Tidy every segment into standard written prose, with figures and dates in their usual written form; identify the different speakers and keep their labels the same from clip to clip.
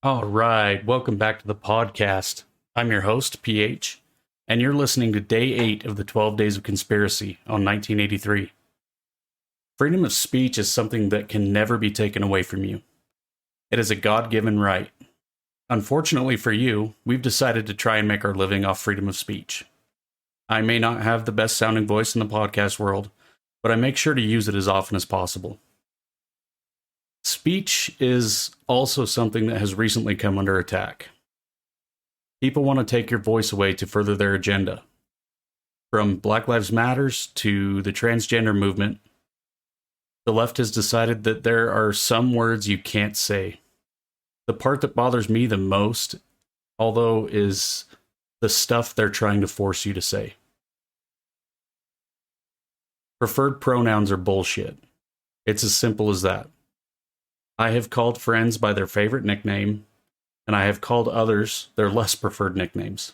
Speaker 1: All right, welcome back to the podcast. I'm your host, PH, and you're listening to Day 8 of the 12 Days of Conspiracy on 1983. Freedom of speech is something that can never be taken away from you. It is a God-given right. Unfortunately for you, we've decided to try and make our living off freedom of speech. I may not have the best sounding voice in the podcast world, but I make sure to use it as often as possible. Speech is also something that has recently come under attack. People want to take your voice away to further their agenda. From Black Lives Matters to the transgender movement, the left has decided that there are some words you can't say. The part that bothers me the most, although, is the stuff they're trying to force you to say. Preferred pronouns are bullshit. It's as simple as that. I have called friends by their favorite nickname, and I have called others their less preferred nicknames.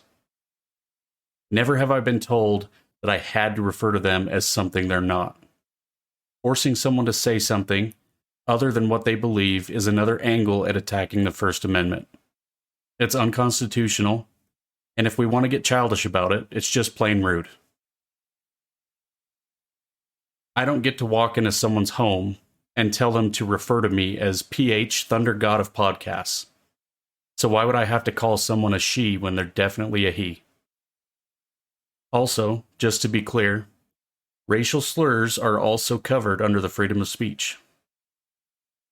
Speaker 1: Never have I been told that I had to refer to them as something they're not. Forcing someone to say something other than what they believe is another angle at attacking the First Amendment. It's unconstitutional, and if we want to get childish about it, it's just plain rude. I don't get to walk into someone's home and tell them to refer to me as PH, Thunder God of Podcasts. So why would I have to call someone a she when they're definitely a he? Also, just to be clear, racial slurs are also covered under the freedom of speech.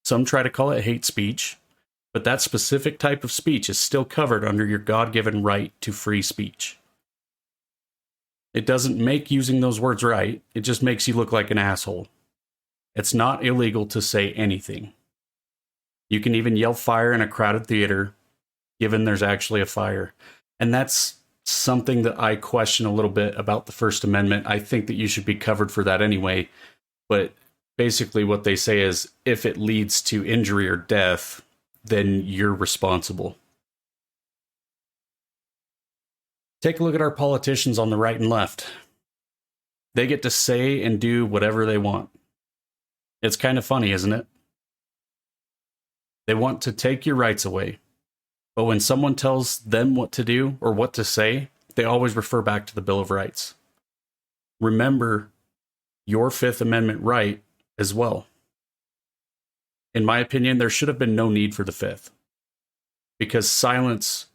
Speaker 1: Some try to call it hate speech, but that specific type of speech is still covered under your God-given right to free speech. It doesn't make using those words right, it just makes you look like an asshole. It's not illegal to say anything. You can even yell fire in a crowded theater, given there's actually a fire. And that's something that I question a little bit about the First Amendment. I think that you should be covered for that anyway. But basically what they say is, if it leads to injury or death, then you're responsible. Take a look at our politicians on the right and left. They get to say and do whatever they want. It's kind of funny, isn't it? They want to take your rights away. But when someone tells them what to do or what to say, they always refer back to the Bill of Rights. Remember your Fifth Amendment right as well. In my opinion, there should have been no need for the Fifth. Because silence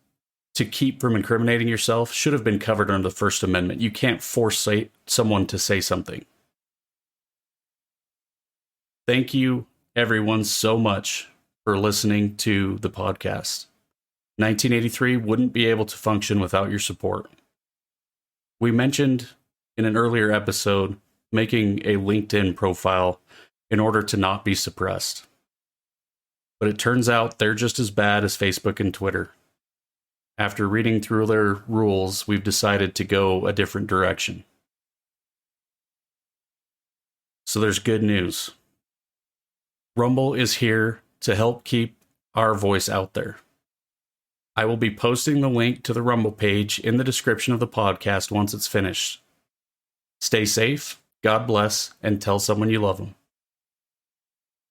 Speaker 1: to keep from incriminating yourself should have been covered under the First Amendment. You can't force someone to say something. Thank you, everyone, so much for listening to the podcast. 1983 wouldn't be able to function without your support. We mentioned in an earlier episode making a LinkedIn profile in order to not be suppressed. But it turns out they're just as bad as Facebook and Twitter. After reading through their rules, we've decided to go a different direction. So there's good news. Rumble is here to help keep our voice out there. I will be posting the link to the Rumble page in the description of the podcast once it's finished. Stay safe, God bless, and tell someone you love them.